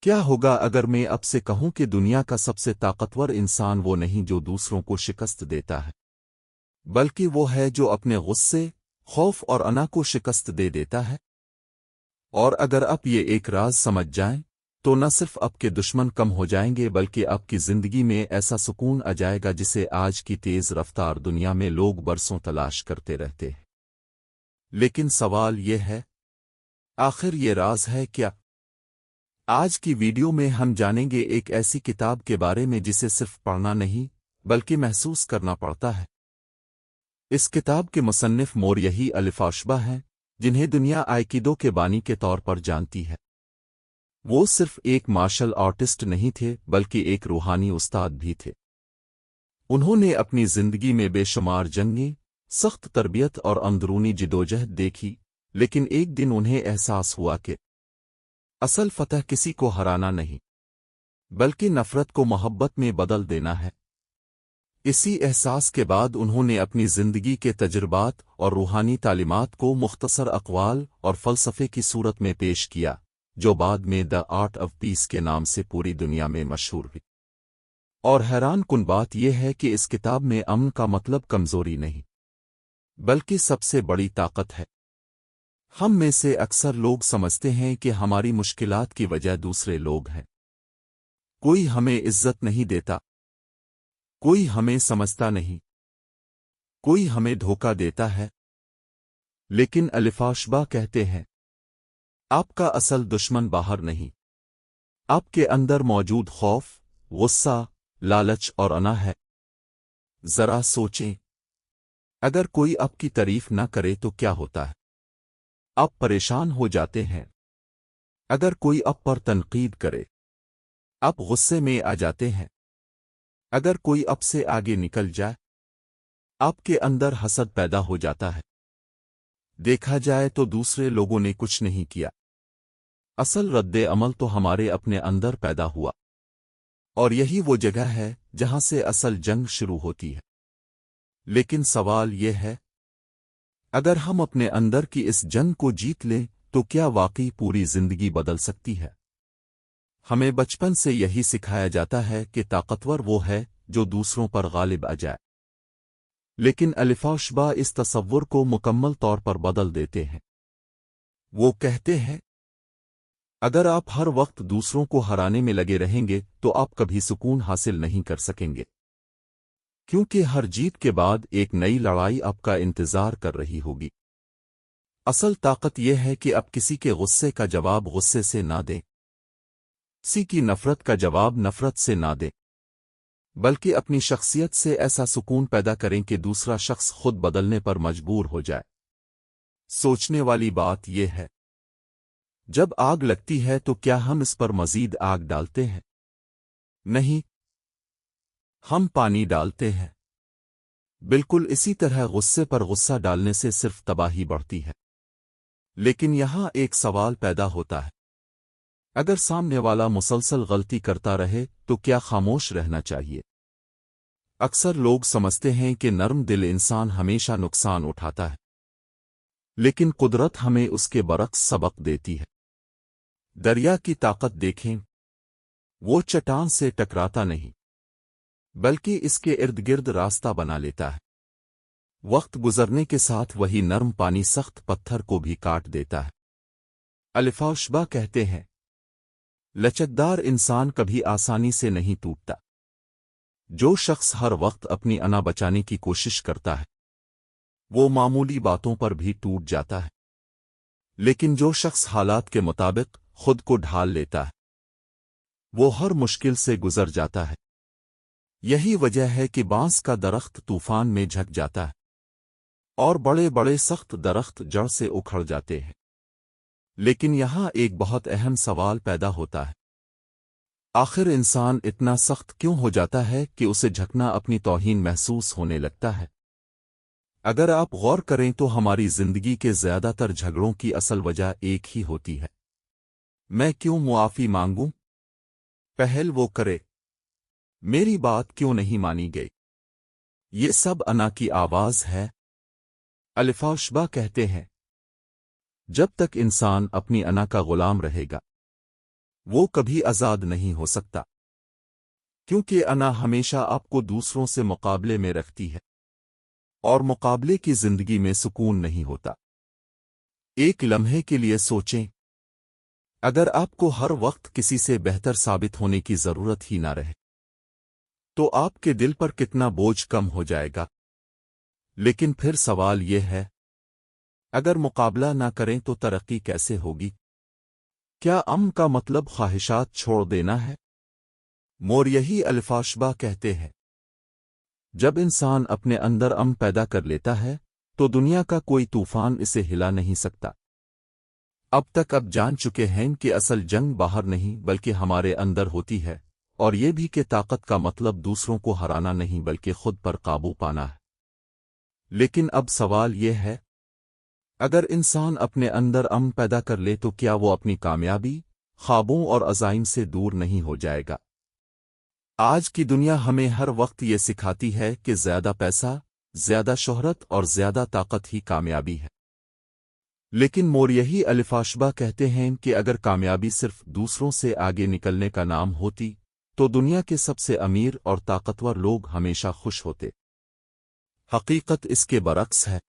کیا ہوگا اگر میں اب سے کہوں کہ دنیا کا سب سے طاقتور انسان وہ نہیں جو دوسروں کو شکست دیتا ہے، بلکہ وہ ہے جو اپنے غصے، خوف اور انا کو شکست دے دیتا ہے؟ اور اگر آپ یہ ایک راز سمجھ جائیں تو نہ صرف آپ کے دشمن کم ہو جائیں گے بلکہ آپ کی زندگی میں ایسا سکون آ جائے گا جسے آج کی تیز رفتار دنیا میں لوگ برسوں تلاش کرتے رہتے ہیں۔ لیکن سوال یہ ہے، آخر یہ راز ہے کیا؟ آج کی ویڈیو میں ہم جانیں گے ایک ایسی کتاب کے بارے میں جسے صرف پڑھنا نہیں بلکہ محسوس کرنا پڑتا ہے۔ اس کتاب کے مصنف موریہی الفاشبہ ہیں، جنہیں دنیا آئیکیدو کے بانی کے طور پر جانتی ہے۔ وہ صرف ایک مارشل آرٹسٹ نہیں تھے بلکہ ایک روحانی استاد بھی تھے۔ انہوں نے اپنی زندگی میں بے شمار جنگیں، سخت تربیت اور اندرونی جدوجہد دیکھی، لیکن ایک دن انہیں احساس ہوا کہ اصل فتح کسی کو ہرانا نہیں بلکہ نفرت کو محبت میں بدل دینا ہے۔ اسی احساس کے بعد انہوں نے اپنی زندگی کے تجربات اور روحانی تعلیمات کو مختصر اقوال اور فلسفے کی صورت میں پیش کیا، جو بعد میں دی آرٹ آف پیس کے نام سے پوری دنیا میں مشہور ہوئی۔ اور حیران کن بات یہ ہے کہ اس کتاب میں امن کا مطلب کمزوری نہیں بلکہ سب سے بڑی طاقت ہے۔ ہم میں سے اکثر لوگ سمجھتے ہیں کہ ہماری مشکلات کی وجہ دوسرے لوگ ہیں۔ کوئی ہمیں عزت نہیں دیتا، کوئی ہمیں سمجھتا نہیں، کوئی ہمیں دھوکہ دیتا ہے۔ لیکن الفاشبہ کہتے ہیں، آپ کا اصل دشمن باہر نہیں، آپ کے اندر موجود خوف، غصہ، لالچ اور انا ہے۔ ذرا سوچیں، اگر کوئی آپ کی تعریف نہ کرے تو کیا ہوتا ہے؟ آپ پریشان ہو جاتے ہیں۔ اگر کوئی آپ پر تنقید کرے، آپ غصے میں آ جاتے ہیں۔ اگر کوئی آپ سے آگے نکل جائے، آپ کے اندر حسد پیدا ہو جاتا ہے۔ دیکھا جائے تو دوسرے لوگوں نے کچھ نہیں کیا، اصل رد عمل تو ہمارے اپنے اندر پیدا ہوا، اور یہی وہ جگہ ہے جہاں سے اصل جنگ شروع ہوتی ہے۔ لیکن سوال یہ ہے، اگر ہم اپنے اندر کی اس جنگ کو جیت لیں تو کیا واقعی پوری زندگی بدل سکتی ہے؟ ہمیں بچپن سے یہی سکھایا جاتا ہے کہ طاقتور وہ ہے جو دوسروں پر غالب آ جائے، لیکن الفاشبہ اس تصور کو مکمل طور پر بدل دیتے ہیں۔ وہ کہتے ہیں، اگر آپ ہر وقت دوسروں کو ہرانے میں لگے رہیں گے تو آپ کبھی سکون حاصل نہیں کر سکیں گے، کیونکہ ہر جیت کے بعد ایک نئی لڑائی آپ کا انتظار کر رہی ہوگی۔ اصل طاقت یہ ہے کہ آپ کسی کے غصے کا جواب غصے سے نہ دیں، کسی کی نفرت کا جواب نفرت سے نہ دیں، بلکہ اپنی شخصیت سے ایسا سکون پیدا کریں کہ دوسرا شخص خود بدلنے پر مجبور ہو جائے۔ سوچنے والی بات یہ ہے، جب آگ لگتی ہے تو کیا ہم اس پر مزید آگ ڈالتے ہیں؟ نہیں، ہم پانی ڈالتے ہیں۔ بالکل اسی طرح غصے پر غصہ ڈالنے سے صرف تباہی بڑھتی ہے۔ لیکن یہاں ایک سوال پیدا ہوتا ہے، اگر سامنے والا مسلسل غلطی کرتا رہے تو کیا خاموش رہنا چاہیے؟ اکثر لوگ سمجھتے ہیں کہ نرم دل انسان ہمیشہ نقصان اٹھاتا ہے، لیکن قدرت ہمیں اس کے برعکس سبق دیتی ہے۔ دریا کی طاقت دیکھیں، وہ چٹان سے ٹکراتا نہیں بلکہ اس کے ارد گرد راستہ بنا لیتا ہے۔ وقت گزرنے کے ساتھ وہی نرم پانی سخت پتھر کو بھی کاٹ دیتا ہے۔ الفاشبہ کہتے ہیں، لچکدار انسان کبھی آسانی سے نہیں ٹوٹتا۔ جو شخص ہر وقت اپنی انا بچانے کی کوشش کرتا ہے وہ معمولی باتوں پر بھی ٹوٹ جاتا ہے، لیکن جو شخص حالات کے مطابق خود کو ڈھال لیتا ہے وہ ہر مشکل سے گزر جاتا ہے۔ یہی وجہ ہے کہ بانس کا درخت طوفان میں جھک جاتا ہے اور بڑے بڑے سخت درخت جڑ سے اکھڑ جاتے ہیں۔ لیکن یہاں ایک بہت اہم سوال پیدا ہوتا ہے، آخر انسان اتنا سخت کیوں ہو جاتا ہے کہ اسے جھکنا اپنی توہین محسوس ہونے لگتا ہے؟ اگر آپ غور کریں تو ہماری زندگی کے زیادہ تر جھگڑوں کی اصل وجہ ایک ہی ہوتی ہے، میں کیوں معافی مانگوں؟ پہل وہ کرے، میری بات کیوں نہیں مانی گئی؟ یہ سب انا کی آواز ہے۔ الفاشبہ کہتے ہیں، جب تک انسان اپنی انا کا غلام رہے گا وہ کبھی آزاد نہیں ہو سکتا، کیونکہ انا ہمیشہ آپ کو دوسروں سے مقابلے میں رکھتی ہے، اور مقابلے کی زندگی میں سکون نہیں ہوتا۔ ایک لمحے کے لیے سوچیں، اگر آپ کو ہر وقت کسی سے بہتر ثابت ہونے کی ضرورت ہی نہ رہے تو آپ کے دل پر کتنا بوجھ کم ہو جائے گا۔ لیکن پھر سوال یہ ہے، اگر مقابلہ نہ کریں تو ترقی کیسے ہوگی؟ کیا کا مطلب خواہشات چھوڑ دینا ہے؟ موریہی الفاشبہ کہتے ہیں، جب انسان اپنے اندر پیدا کر لیتا ہے تو دنیا کا کوئی طوفان اسے ہلا نہیں سکتا۔ اب تک جان چکے ہیں کہ اصل جنگ باہر نہیں بلکہ ہمارے اندر ہوتی ہے، اور یہ بھی کہ طاقت کا مطلب دوسروں کو ہرانا نہیں بلکہ خود پر قابو پانا ہے۔ لیکن اب سوال یہ ہے، اگر انسان اپنے اندر پیدا کر لے تو کیا وہ اپنی کامیابی، خوابوں اور عزائم سے دور نہیں ہو جائے گا؟ آج کی دنیا ہمیں ہر وقت یہ سکھاتی ہے کہ زیادہ پیسہ، زیادہ شہرت اور زیادہ طاقت ہی کامیابی ہے۔ لیکن موریہی الفاشبہ کہتے ہیں کہ اگر کامیابی صرف دوسروں سے آگے نکلنے کا نام ہوتی تو دنیا کے سب سے امیر اور طاقتور لوگ ہمیشہ خوش ہوتے۔ حقیقت اس کے برعکس ہے۔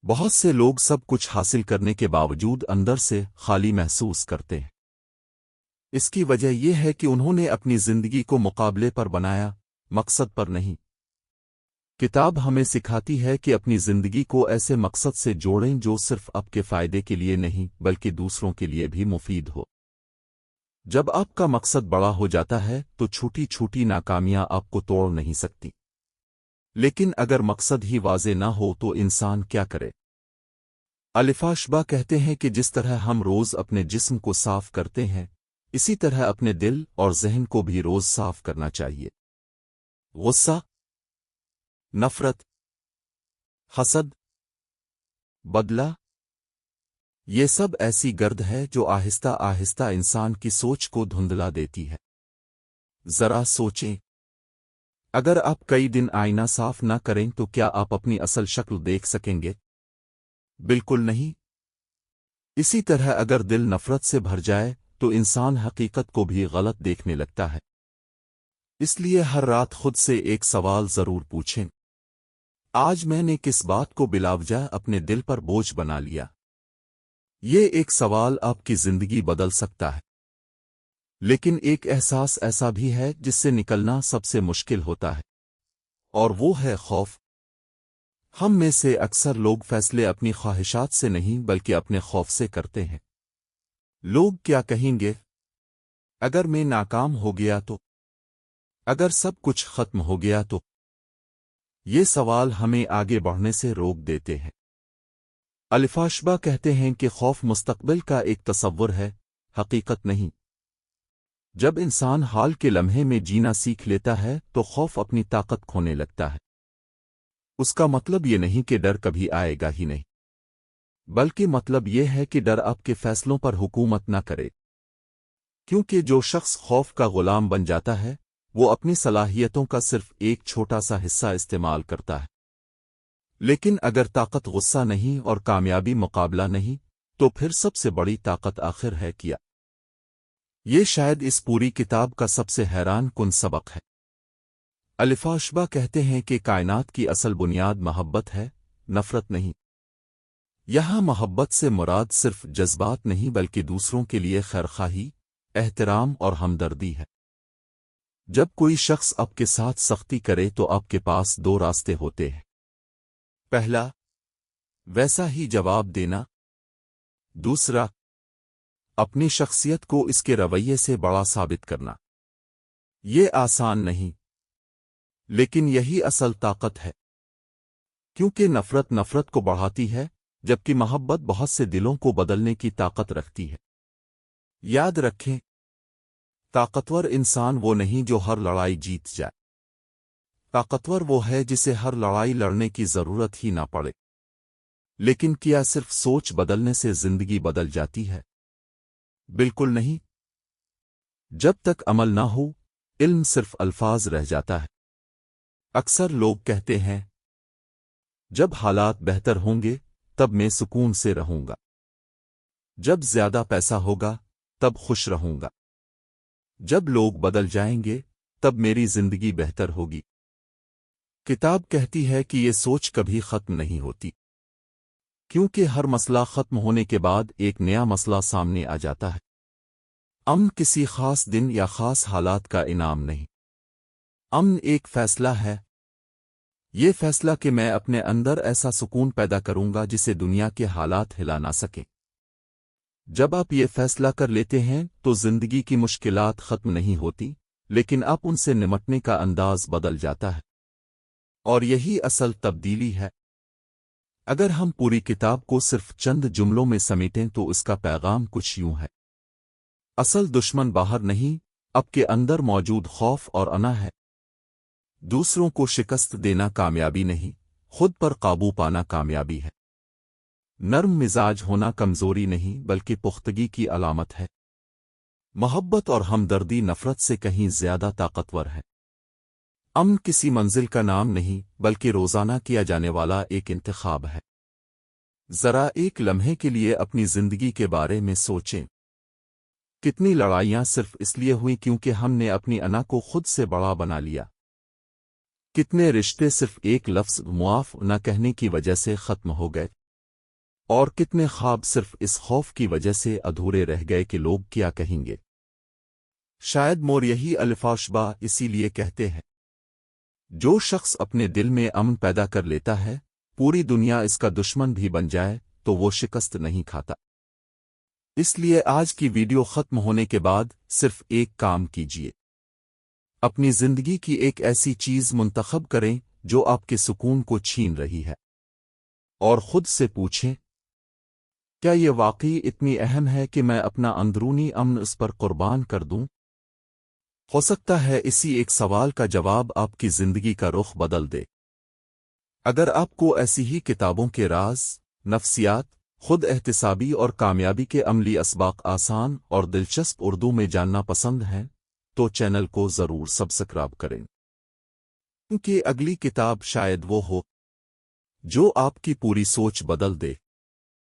بہت سے لوگ سب کچھ حاصل کرنے کے باوجود اندر سے خالی محسوس کرتے ہیں۔ اس کی وجہ یہ ہے کہ انہوں نے اپنی زندگی کو مقابلے پر بنایا، مقصد پر نہیں۔ کتاب ہمیں سکھاتی ہے کہ اپنی زندگی کو ایسے مقصد سے جوڑیں جو صرف آپ کے فائدے کے لیے نہیں بلکہ دوسروں کے لیے بھی مفید ہو۔ جب آپ کا مقصد بڑا ہو جاتا ہے تو چھوٹی چھوٹی ناکامیاں آپ کو توڑ نہیں سکتی۔ لیکن اگر مقصد ہی واضح نہ ہو تو انسان کیا کرے؟ الفاشبہ کہتے ہیں کہ جس طرح ہم روز اپنے جسم کو صاف کرتے ہیں، اسی طرح اپنے دل اور ذہن کو بھی روز صاف کرنا چاہیے۔ غصہ، نفرت، حسد، بدلہ، یہ سب ایسی گرد ہے جو آہستہ آہستہ انسان کی سوچ کو دھندلا دیتی ہے۔ ذرا سوچیں، اگر آپ کئی دن آئینہ صاف نہ کریں تو کیا آپ اپنی اصل شکل دیکھ سکیں گے؟ بالکل نہیں۔ اسی طرح اگر دل نفرت سے بھر جائے تو انسان حقیقت کو بھی غلط دیکھنے لگتا ہے۔ اس لیے ہر رات خود سے ایک سوال ضرور پوچھیں، آج میں نے کس بات کو بلاوجہ اپنے دل پر بوجھ بنا لیا؟ یہ ایک سوال آپ کی زندگی بدل سکتا ہے۔ لیکن ایک احساس ایسا بھی ہے جس سے نکلنا سب سے مشکل ہوتا ہے، اور وہ ہے خوف۔ ہم میں سے اکثر لوگ فیصلے اپنی خواہشات سے نہیں بلکہ اپنے خوف سے کرتے ہیں۔ لوگ کیا کہیں گے؟ اگر میں ناکام ہو گیا تو؟ اگر سب کچھ ختم ہو گیا تو؟ یہ سوال ہمیں آگے بڑھنے سے روک دیتے ہیں۔ الفاشبہ کہتے ہیں کہ خوف مستقبل کا ایک تصور ہے، حقیقت نہیں۔ جب انسان حال کے لمحے میں جینا سیکھ لیتا ہے تو خوف اپنی طاقت کھونے لگتا ہے۔ اس کا مطلب یہ نہیں کہ ڈر کبھی آئے گا ہی نہیں، بلکہ مطلب یہ ہے کہ ڈر آپ کے فیصلوں پر حکومت نہ کرے۔ کیونکہ جو شخص خوف کا غلام بن جاتا ہے وہ اپنی صلاحیتوں کا صرف ایک چھوٹا سا حصہ استعمال کرتا ہے۔ لیکن اگر طاقت غصہ نہیں اور کامیابی مقابلہ نہیں تو پھر سب سے بڑی طاقت آخر ہے کیا؟ یہ شاید اس پوری کتاب کا سب سے حیران کن سبق ہے۔ الفاشبہ کہتے ہیں کہ کائنات کی اصل بنیاد محبت ہے، نفرت نہیں۔ یہاں محبت سے مراد صرف جذبات نہیں بلکہ دوسروں کے لیے خیرخواہی، احترام اور ہمدردی ہے۔ جب کوئی شخص آپ کے ساتھ سختی کرے تو آپ کے پاس دو راستے ہوتے ہیں۔ پہلا، ویسا ہی جواب دینا۔ دوسرا، اپنی شخصیت کو اس کے رویے سے بڑا ثابت کرنا۔ یہ آسان نہیں، لیکن یہی اصل طاقت ہے۔ کیونکہ نفرت کو بڑھاتی ہے جبکہ محبت بہت سے دلوں کو بدلنے کی طاقت رکھتی ہے۔ یاد رکھیں، طاقتور انسان وہ نہیں جو ہر لڑائی جیت جائے۔ طاقتور وہ ہے جسے ہر لڑائی لڑنے کی ضرورت ہی نہ پڑے۔ لیکن کیا صرف سوچ بدلنے سے زندگی بدل جاتی ہے؟ بالکل نہیں۔ جب تک عمل نہ ہو، علم صرف الفاظ رہ جاتا ہے۔ اکثر لوگ کہتے ہیں، جب حالات بہتر ہوں گے تب میں سکون سے رہوں گا، جب زیادہ پیسہ ہوگا تب خوش رہوں گا۔ جب لوگ بدل جائیں گے تب میری زندگی بہتر ہوگی۔ کتاب کہتی ہے کہ یہ سوچ کبھی ختم نہیں ہوتی، کیونکہ ہر مسئلہ ختم ہونے کے بعد ایک نیا مسئلہ سامنے آ جاتا ہے۔ امن کسی خاص دن یا خاص حالات کا انعام نہیں، امن ایک فیصلہ ہے۔ یہ فیصلہ کہ میں اپنے اندر ایسا سکون پیدا کروں گا جسے دنیا کے حالات ہلا نہ سکیں۔ جب آپ یہ فیصلہ کر لیتے ہیں تو زندگی کی مشکلات ختم نہیں ہوتی، لیکن آپ ان سے نمٹنے کا انداز بدل جاتا ہے، اور یہی اصل تبدیلی ہے۔ اگر ہم پوری کتاب کو صرف چند جملوں میں سمیٹیں تو اس کا پیغام کچھ یوں ہے: اصل دشمن باہر نہیں، آپ کے اندر موجود خوف اور انا ہے۔ دوسروں کو شکست دینا کامیابی نہیں، خود پر قابو پانا کامیابی ہے۔ نرم مزاج ہونا کمزوری نہیں بلکہ پختگی کی علامت ہے۔ محبت اور ہمدردی نفرت سے کہیں زیادہ طاقتور ہے۔ امن کسی منزل کا نام نہیں بلکہ روزانہ کیا جانے والا ایک انتخاب ہے۔ ذرا ایک لمحے کے لیے اپنی زندگی کے بارے میں سوچیں۔ کتنی لڑائیاں صرف اس لیے ہوئیں کیونکہ ہم نے اپنی انا کو خود سے بڑا بنا لیا؟ کتنے رشتے صرف ایک لفظ معاف نہ کہنے کی وجہ سے ختم ہو گئے؟ اور کتنے خواب صرف اس خوف کی وجہ سے ادھورے رہ گئے کہ لوگ کیا کہیں گے؟ شاید مور یہی الفاشبہ اسی لیے کہتے ہیں، جو شخص اپنے دل میں امن پیدا کر لیتا ہے، پوری دنیا اس کا دشمن بھی بن جائے تو وہ شکست نہیں کھاتا۔ اس لیے آج کی ویڈیو ختم ہونے کے بعد صرف ایک کام کیجیے، اپنی زندگی کی ایک ایسی چیز منتخب کریں جو آپ کے سکون کو چھین رہی ہے، اور خود سے پوچھیں، کیا یہ واقعی اتنی اہم ہے کہ میں اپنا اندرونی امن اس پر قربان کر دوں؟ ہو سکتا ہے اسی ایک سوال کا جواب آپ کی زندگی کا رخ بدل دے۔ اگر آپ کو ایسی ہی کتابوں کے راز، نفسیات، خود احتسابی اور کامیابی کے عملی اسباق آسان اور دلچسپ اردو میں جاننا پسند ہیں تو چینل کو ضرور سبسکرائب کریں، کیونکہ اگلی کتاب شاید وہ ہو جو آپ کی پوری سوچ بدل دے۔